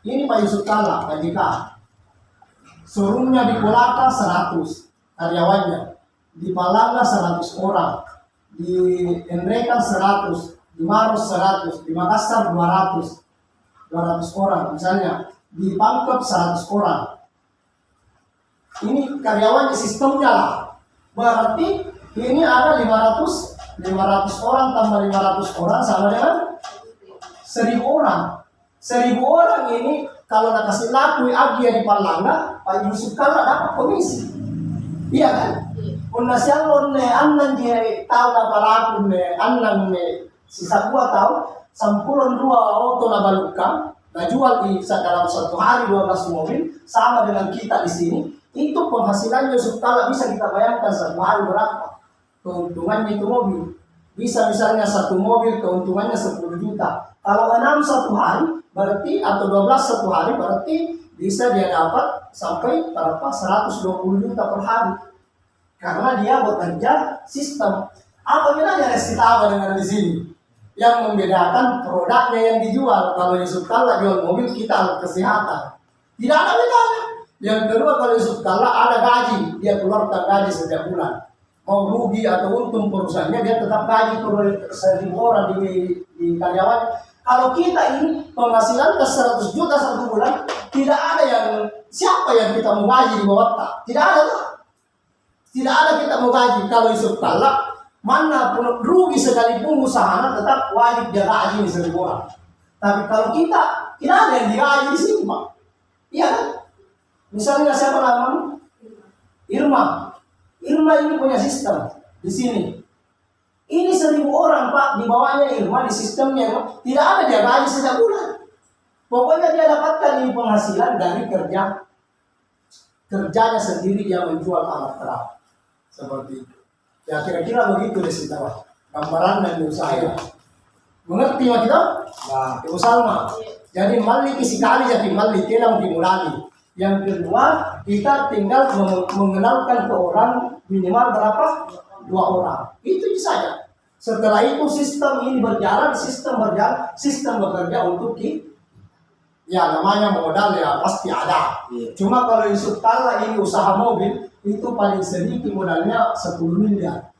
Ini Pak Yusuf Kalla, Pak JK. Showroomnya di Kolaka 100 karyawannya. Di Palangga 100 orang. Di Enrekan 100. Di Maros 100. Di Makassar 200 orang misalnya. Di Pangkep 100 orang. Ini karyawannya sistemnya lah. Berarti ini ada 500 orang tambah 500 orang sama dengan 1.000 orang. 1.000 orang ini kalau nak kasih laku agia di Palangga, Pak Yusuf Kalla dapat komisi. Iya kan? Una siang ne annan dia tahu dapat laku ne annan ne sisa gua tahu 10 dua auto na baluka, nah jual di dalam 1 hari 12 mobil sama dengan kita di sini. Itu penghasilan Yusuf Kalla bisa kita bayangkan 1 hari berapa keuntungannya itu mobil. Bisa misalnya 1 mobil keuntungannya 10 juta. Kalau 6 1 hari berarti atau 12 1 hari berarti bisa dia dapat sampai berapa 120 juta per hari. Karena dia bekerja sistem. Apa bedanya Sitama dengan di sini? Yang membedakan produknya yang dijual. Kalau Yusuf Kalla jual mobil, kita alat kesehatan. Tidak ada bedanya. Yang kedua kalau Yusuf Kalla ada gaji, dia keluarkan gaji setiap bulan. Mau rugi atau untung perusahaannya dia tetap gaji per 1.000 orang di karyawan. Kalau kita ini penghasilan ke 100 juta 1 bulan, tidak ada yang siapa yang kita mau gaji di bawah tak? Tidak ada tuh. Tidak ada kita mau gaji. Kalau Yusuf Kalla mana pun rugi sekalipun usahanya tetap wajib dia gaji 1.000 orang. Tapi kalau kita tidak ada yang digaji di sini Pak. Iya kan? Misalnya siapa namanya? Irma. Irma ini punya sistem di sini. Ini 1.000 orang Pak, di bawahnya Irma di sistemnya tidak ada dia gaji setiap bulan. Pokoknya dia dapatkan ini penghasilan dari kerjanya sendiri dia menjual alat terang seperti itu. Ya kira-kira begitu deh sih Pak. Gambaran dan usahanya. Mengerti Pak kita? Nah, Ibu Salma. Jadi mali kisikali jadi mali kelam dimulai. Yang kedua, kita tinggal mengenalkan ke orang minimal berapa? 2 orang. Itu saja. Setelah itu sistem ini berjalan, sistem bekerja untuk kita. Ya namanya modal ya pasti ada. Cuma kalau Yusuf Kalla ini usaha mobil, itu paling sedikit modalnya 10 miliar.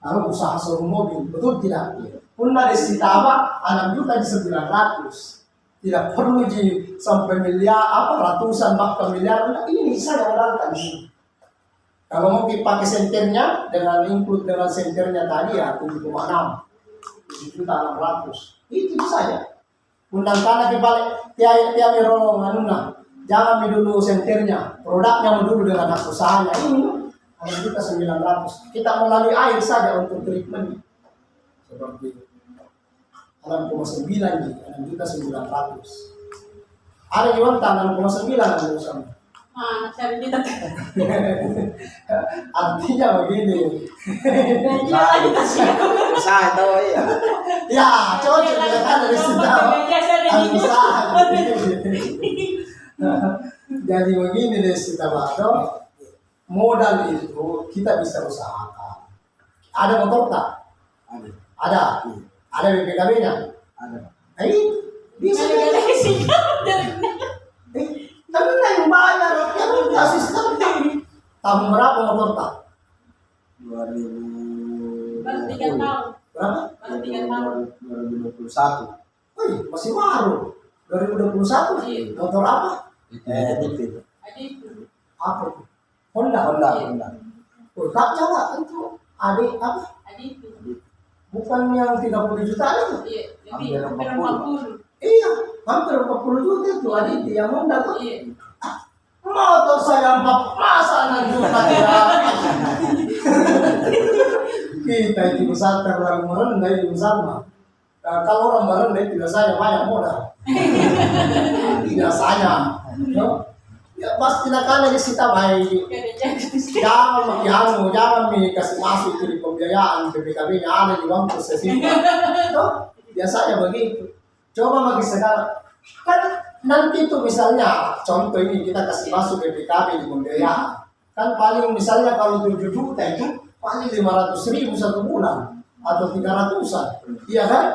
Kalau usaha showroom mobil, betul tidak? Punna disitaba 6 juta di 900. Tidak perlu sampai miliar, ratusan bahkan miliar. Ini saya modalkan ini. Kalau mau pakai senternya dengan include dengan senternya tadi ya 7,6, 7.600. Itu saja. Undang tanah dibalik tiap merolong anuna. Jangan dulu senternya, produknya dulu dengan hak usahanya. Ini 6.900. Kita melalui air saja untuk treatment. Seperti 6,9 nih, 6.900. Ada yang tanah 6,9 ada sama. Cari kita. Artinya begini. Bisa itu ya. Ya, cocok juga kan dari situ. Jadi begini dari situ modal itu kita bisa usahakan. Ada motor tak? Ada. Ada BPKB-nya? Ada. Bisa tapi yang bayar, yang asisten tahun berapa motor tak? 2000. Baru 3 tahun. Berapa? Baru 3 tahun. 2021. Wih, masih baru. 2021. Iya. Motor apa? Adit. Apa itu? Honda. Oh, tak jalan itu. Adik apa? Adit. Bukan yang 30 juta itu? Iya, lebih hampir 40. Iya, hampir 40 juta itu adik yang Honda tuh. Iya. Motor saya 4 juta ya. Kita itu besar terlalu merendah itu sama. Kalau orang merendah tidak saya banyak modal. Tidak saya. Ya pasti nak kalian disita baik. Jangan jangan kasih masuk di pembiayaan BPKB-nya ada di bangku sesimpel. Biasanya begitu. Coba bagi sekarang kan nanti itu misalnya contoh ini kita kasih masuk BPKB di pembiayaan. Kan paling misalnya kalau 7 juta itu paling 500.000 satu bulan atau 300-an. Iya kan?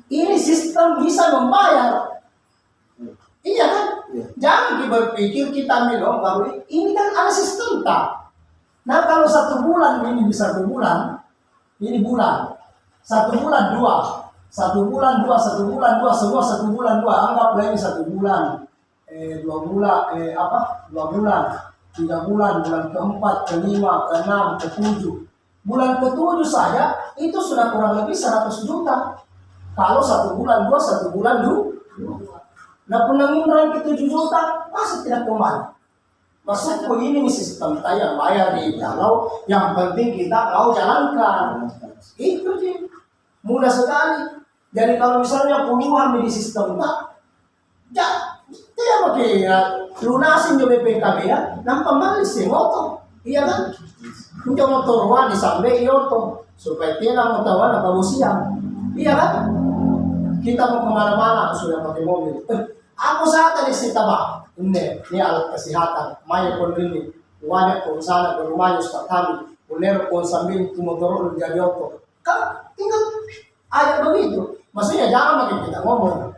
Ini sistem bisa membayar. Iya kan? Jangan berpikir kita minum baru ini kan ada sistem tak. Nah kalau 1 bulan ini bisa 1 bulan, ini bulan 1 bulan 2, 1 bulan 2, 1 bulan 2, semua 1 bulan 2. Anggaplah ini 1 bulan, 2 bulan, 2 bulan, 3 bulan, bulan keempat, kelima, keenam, ketujuh. Bulan ke-7 saja itu sudah kurang lebih 100 juta. Kalau 1 bulan 2, 1 bulan 2. Nah penangguran ke 7 juta masih tidak kembali. Maksudku ini sistem yang bayar di kalau yang penting kita mau jalankan. Itu sih mudah sekali. Jadi kalau misalnya puluhan di sistem tak, ya pakai lunasin jo BPKB ya, nampak malis sih motor, iya kan? Untuk motor wani sampai yoto supaya tidak mau tahu apa siang, iya kan? Kita mau kemana-mana sudah pakai mobil. Aku saat tadi sih tabak, ini alat kesehatan, maya pun ini, wajah pun sana berumahnya sudah kami, puner pun sambil motor jadi auto, kan tinggal aja begitu. Maksudnya jangan makin kita ngomong.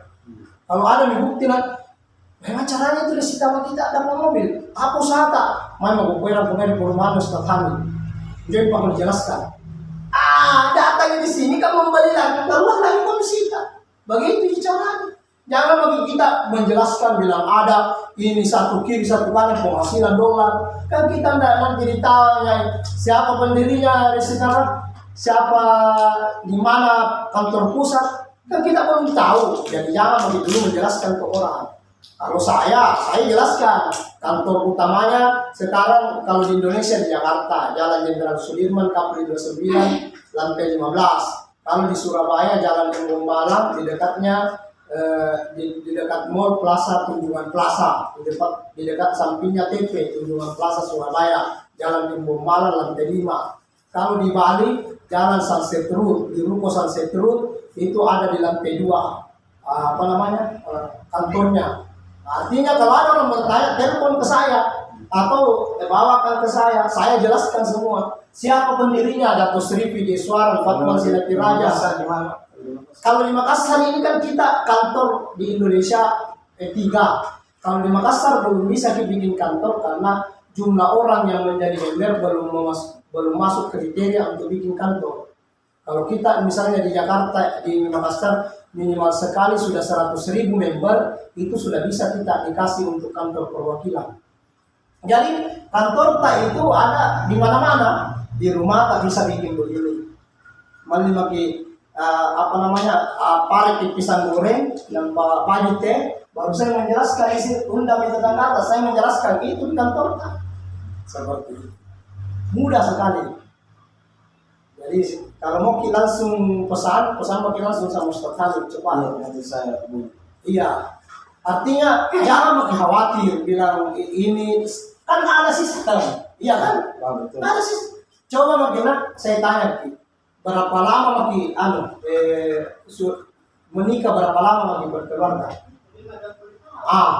Kalau ada nih bukti lah, memang caranya itu disita sama kita dalam mobil. Aku saat main mau punya perumahan sudah kami, jadi pak menjelaskan. Datangnya di sini kan membeli lagi, keluar lagi kau disita. Begitu caranya. Jangan bagi kita menjelaskan bilang ada ini satu kiri satu kanan penghasilan dolar. Kan kita tidak nanti ditanya siapa pendirinya di sekarang, siapa di mana kantor pusat. Kan kita belum tahu. Jadi jangan bagi dulu menjelaskan ke orang. Kalau saya jelaskan kantor utamanya sekarang kalau di Indonesia di Jakarta, Jalan Jenderal Sudirman, Kapri 29, lantai 15. Kalau di Surabaya, Jalan Embong Malang, di dekatnya di dekat Mall Plaza Tunjungan Plaza, di dekat sampingnya TP Tunjungan Plaza Surabaya, Jalan Embong Malang, lantai 5. Kalau di Bali, Jalan Sunset Road, di Ruko Sunset Road itu ada di lantai 2. Kantornya. Artinya kalau ada orang bertanya, telepon ke saya. Atau bawakan ke saya jelaskan semua. Siapa pendirinya? Dato Sri Vidiswaran Fatwa Silati Raja. Di mana? Kalau di Makassar ini kan kita kantor di Indonesia tiga. Kalau di Makassar belum bisa bikin kantor karena jumlah orang yang menjadi member belum masuk kriteria untuk bikin kantor. Kalau kita misalnya di Jakarta, di Makassar minimal sekali sudah 100.000 member, itu sudah bisa kita dikasih untuk kantor perwakilan. Jadi kantor tak itu ada di mana-mana, di rumah tak bisa bikin begini. Mali parik pisang goreng yang baju teh, baru saya menjelaskan isi undang tentang atas, saya menjelaskan itu di kantor tak. Seperti itu. Mudah sekali. Jadi kalau mau kita langsung pesan mau kita langsung sama Ustaz Khalid cepat. Iya, nanti saya hubungi. Iya. Artinya jangan makin khawatir bilang ini kan ada sistem. Iya kan? Betul. Ada sistem. Coba makin saya tanya berapa lama makin menikah, berapa lama makin berkeluarga?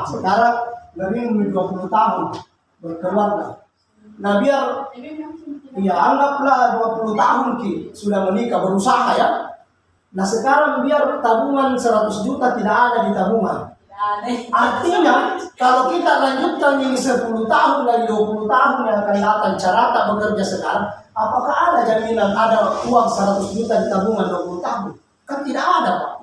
Sekarang lebih 20 tahun berkeluarga. Nah biar anggaplah 20 tahun sudah menikah berusaha ya. Nah sekarang biar tabungan 100 juta tidak ada di tabungan. Artinya kalau kita lanjutkan ini 10 tahun lagi 20 tahun yang akan datang cara tak bekerja sekarang, apakah ada jaminan ada uang 100 juta di tabungan 20 tahun? Kan tidak ada Pak.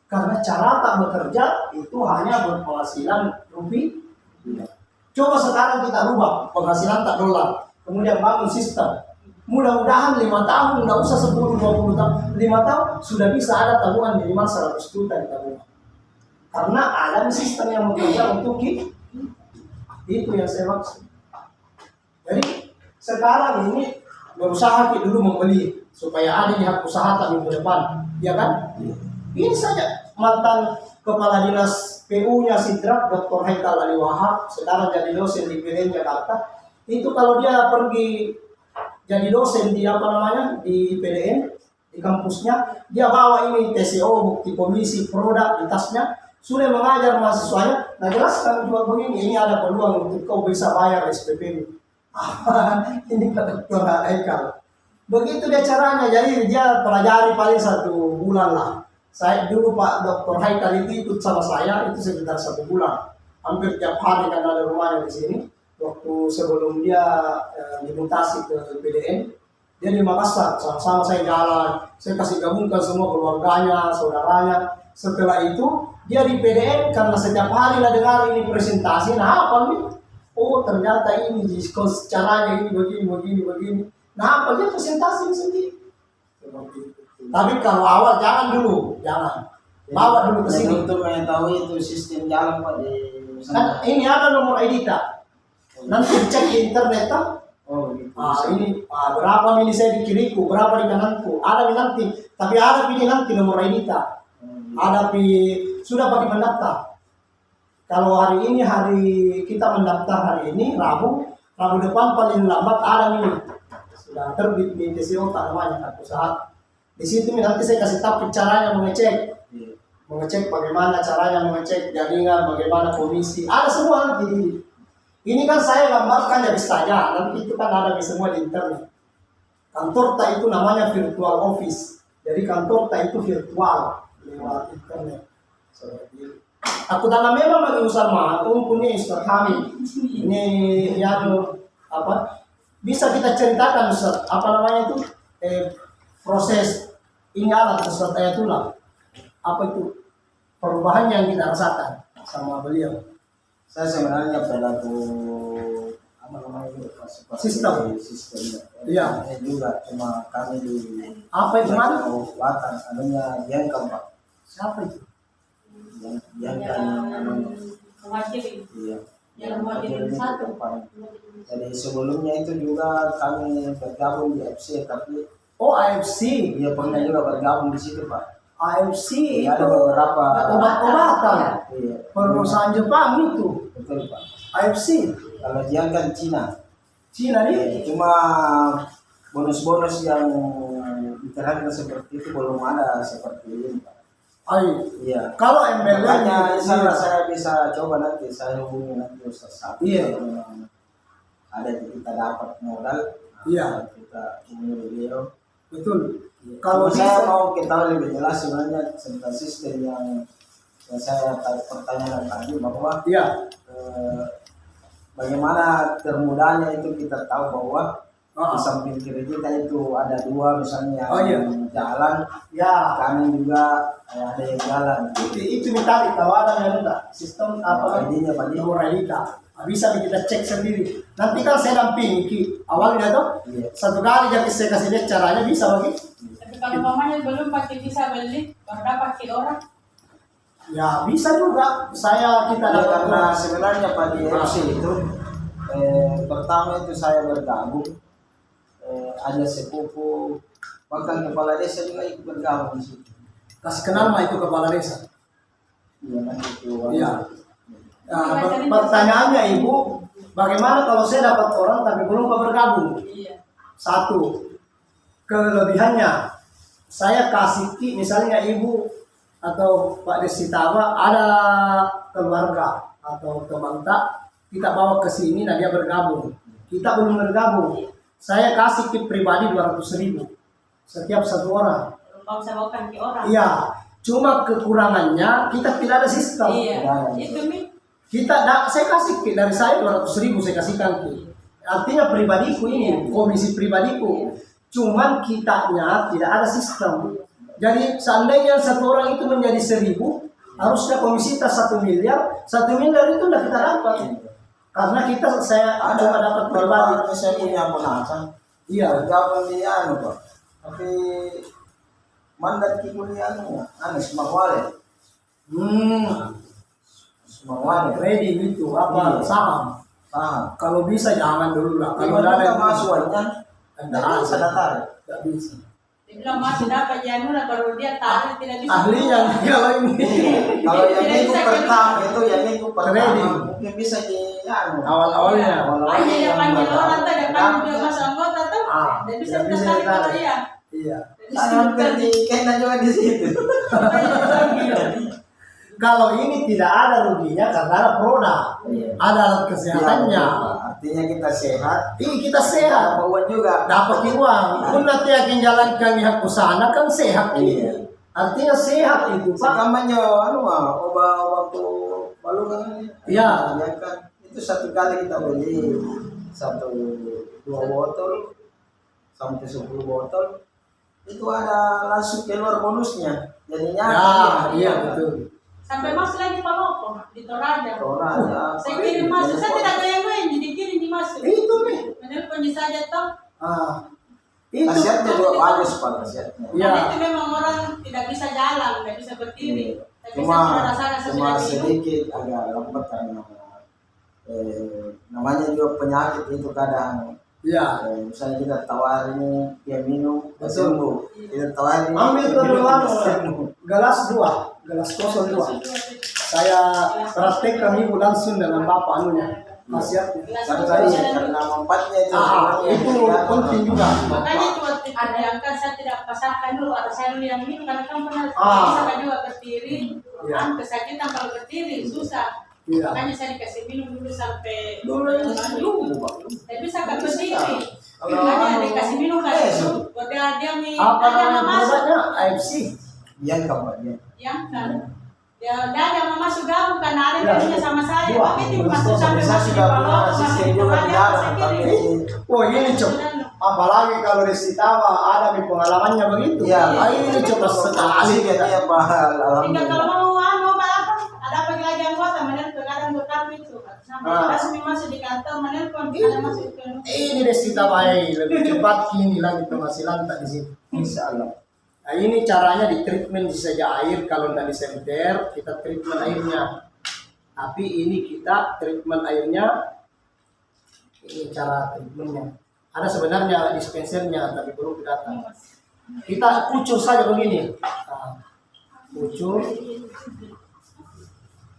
Karena cara tak bekerja itu hanya berpenghasilan rupiah. Coba sekarang kita rubah penghasilan tak dolar, kemudian bangun sistem. Mudah-mudahan 5 tahun, tidak usah 10-20 tahun, 5 tahun sudah bisa ada tabungan minimal 100 juta di tabungan. Karena ada sistem yang bekerja untuk kita. Itu yang saya maksud. Jadi sekarang ini berusaha kita dulu membeli supaya ada di hak usaha tak minggu depan, ya kan? Ini saja mantan kepala dinas PU-nya Sidrak, Dr. Haikal Ali Wahab, sekarang jadi dosen di PDN Jakarta. Itu kalau dia pergi jadi dosen di di PDN, di kampusnya, dia bawa ini TCO, bukti komisi, produk di tasnya, sudah mengajar mahasiswanya. Nah jelaskan juga begini, ini ada peluang untuk kau bisa bayar SPP. Ini kata Dr. Haikal. Begitu dia caranya, jadi dia pelajari paling 1 bulan lah. Saya dulu Pak Dr. Haikal itu ikut sama saya itu sekitar 1 bulan. Hampir tiap hari kan ada rumahnya di sini. Waktu sebelum dia dimutasi ke PDN, dia di Makassar. Sama-sama saya jalan. Saya kasih gabungkan semua keluarganya, saudaranya. Setelah itu dia di PDN karena setiap hari lah dengar ini presentasi. Nah apa nih? Oh ternyata ini diskons caranya ini begini. Nah apa dia presentasi sendiri. Seperti itu. Tapi kalau awal jangan dulu, bawa dulu ke sini. Untuk mengetahui itu sistem jalan Pak di Kan ini ada nomor ID tak? Nanti cek di internet tak? Oh gitu. Ini berapa ini saya di kiriku, berapa di kananku. Ada nanti, tapi ada ini nanti nomor ID tak? Ada sudah pakai mendaftar. Kalau hari ini kita mendaftar hari ini Rabu depan paling lambat ada ini sudah terbit di TCO tak namanya kan usaha. Di situ nanti saya kasih tahu caranya mengecek bagaimana caranya mengecek jaringan, bagaimana komisi, ada semua nanti. Ini kan saya gambarkan dari saja, nanti itu kan ada di semua di internet. Kantor tak itu namanya virtual office, jadi kantor tak itu virtual lewat internet. Aku tanam memang bagi usaha punya Ustaz kami. Ini yang bisa kita ceritakan Ustaz, itu proses ini alat Ustaz Ayatullah. Apa itu perubahan yang kita rasakan sama beliau? Saya sebenarnya pelaku sistem. Iya. Juga cuma kami di apa itu mana? Selatan, adanya Jangkam Pak. Siapa itu? Jangkam mewakili. Iya. Yang mewakili satu. Jadi sebelumnya itu juga kami bergabung di FC tapi AFC. Iya pernah juga bergabung di situ Pak. AFC ya, itu ada beberapa obat-obatan. Iya. Perusahaan Jepang itu. Betul Pak. AFC. Kalau Jangkam Cina. Cina nih. Cuma bonus-bonus yang diterapkan seperti itu belum ada seperti ini Pak. Iya. Kalau MLM-nya saya bisa coba nanti saya hubungi nanti Ustaz Sapi. Iya. ada kita dapat modal. Iya. Kita hubungi beliau. Betul. Kalau Kalau saya bisa, mau kita lebih jelas sebenarnya tentang sistem yang saya pertanyakan tadi bahwa iya. bagaimana termudahnya itu kita tahu bahwa Ah, di samping kiri kita itu ada dua misalnya Oh, iya. yang jalan, ya. kanan juga ada yang jalan. Itu tadi kalau ada yang enggak sistem apa ID-nya Pak Di. nomor ID bisa kita cek sendiri. Nanti kan saya dampingi Ki. Awalnya tuh Iya. satu kali jadi saya kasih lihat caranya bisa bagi. Tapi kalau mamanya belum pasti bisa beli, baru dapat ki orang. Ya bisa juga. Kita Ya, dapat karena sebenarnya Pak di FC itu pertama itu saya bergabung, ada sepupu bahkan kepala desa juga ikut bergabung di situ. kasih kenal mah itu kepala desa. Iya kan itu. Iya. Nah, pertanyaannya Ibu, bagaimana kalau saya dapat orang tapi belum bergabung? Iya. Satu, kelebihannya saya kasih Ki, misalnya Ibu atau Pak Desitama ada keluarga atau teman tak, kita bawa ke sini, nah dia bergabung. Kita belum bergabung, saya kasih Ki pribadi 200.000 setiap satu orang. Kalau saya bawakan ki orang. Iya, cuma kekurangannya kita tidak ada sistem. Iya. Itu nih. Saya kasih Ki, dari saya 200.000 saya kasihkan Ki. Artinya pribadiku ini, komisi pribadiku. Cuman kitanya tidak ada sistem. Jadi seandainya satu orang itu menjadi 1.000, harusnya komisi kita 1 miliar. 1 miliar itu tidak kita dapat. Karena saya cuma dapat pribadi. Saya punya ponakan. Iya. Bergabung di anu Pak. Tapi mandat ki kuliah anu Semarwale. Semarwale. Trading itu apa? Iya. Saham. Kalau bisa jangan dulu lah. Kalau Kalau ada ada masukannya, tidak ada bisa. tarik. Tidak bisa. Dia bilang masih dapat jangan baru dia tarik tidak bisa. Ahlinya kalau ini. Kalau yang Tidak minggu bisa pertama itu yang minggu pertama Trading. mungkin bisa di anu. Awal-awalnya. Hanya dia panggil orang tuh, dia panggil dia masuk anggota tuh. Dan bisa tidak bisa tarik kalau ditarik. dia. Iya. Kan hampir di Kena juga di situ. Kalau ini tidak ada ruginya karena ada produk, Iya. ada alat kesehatannya. Artinya kita sehat, Ini kita sehat, dapat uang juga. dapat uang. Pun nanti akan jalankan hak usaha kan sehat ini. Iya. Artinya sehat itu Pak. Sekamanya anu obat waktu balungan. Iya. Ya kan itu satu kali kita beli 2 botol sampai 10 botol itu ada langsung keluar bonusnya. Jadinya Iya betul. Sampai masuk lagi Pak Loko di Toraja. Toraja. Saya kirim masuk, saya tidak goyang-goyang, jadi kirim di masuk. Itu nih. Menelpon di saja toh. Itu. Nasihatnya juga bagus Pak nasihatnya. Iya. Karena itu memang orang tidak bisa jalan, tidak bisa berdiri. Tapi Cuma saya rasakan sesudah minum. sedikit agak lambat karena namanya juga penyakit itu kadang. Iya. Misalnya kita tawarin dia minum, Betul. sembuh. Kita tawarin Ambil dia minum, keduluan sembuh. gelas 2, gelas kosong 2. Saya praktekkan Ibu langsung dengan Bapak anunya, nasihatnya. Karena tadi karena manfaatnya itu. Itu penting juga. Makanya itu waktu diangkat saya tidak pasarkan dulu, ada saya dulu yang minum karena kan pernah Ah. bisa juga berdiri, Iya. kan kesakitan kalau berdiri susah. Iya. Makanya saya dikasih minum dulu sampai Dulu ini dulu Pak. saya bisa kan berdiri. Kalau Makanya dikasih minum kasih Yes. sup, dia minum, Apa dia namanya mau masuk, produknya? AFC. Yang kampanye. yang kan. Dia mau masuk gabung karena ada Ya. kerja sama saya. Wah, Tapi itu masuk sampai Saya masuk di sudah punya Palembang, sistem masuk di juga di Toraja, dalam, saya tapi kirim. Oh ini cok. Apalagi kalau Desitawa ada di pengalamannya begitu. Iya. Ini coba sekali kita kita. ya Pak. Tinggal kalau Alhamdulillah. mau apa, ada apa lagi anggota menelpon kadang berkata itu. Sampai langsung masuk di kantor menelpon ada masuk ke. Ini Desitawa lebih cepat kini lagi penghasilan tak di sini. Insya Allah. Nah, ini caranya di treatment saja air. Kalau dari senter kita treatment airnya. Tapi ini kita treatment airnya. Ini cara treatmentnya. Ada sebenarnya dispensernya tapi belum datang. Kita kucur saja begini. Nah, kucur.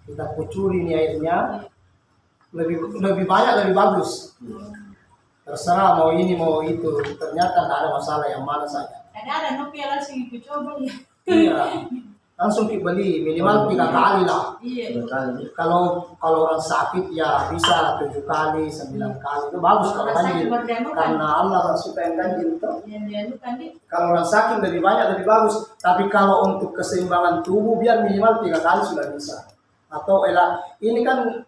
Kita kucuri ini airnya. Lebih banyak lebih bagus. Terserah mau ini mau itu. Ternyata tidak ada masalah yang mana saja. Ada Nokia langsung ikut coba ya. Iya. langsung dibeli minimal 3 kali lah. Iya. Kali. Kalau orang sakit ya bisa 7 kali, 9 kali itu bagus kalau Orang sakit ganjil. berdianu kan. Karena Allah kan suka yang ganjil tuh. Yang dianu kan di. Kalau orang sakit lebih banyak lebih bagus. Tapi kalau untuk keseimbangan tubuh biar minimal 3 kali sudah bisa. Atau ini kan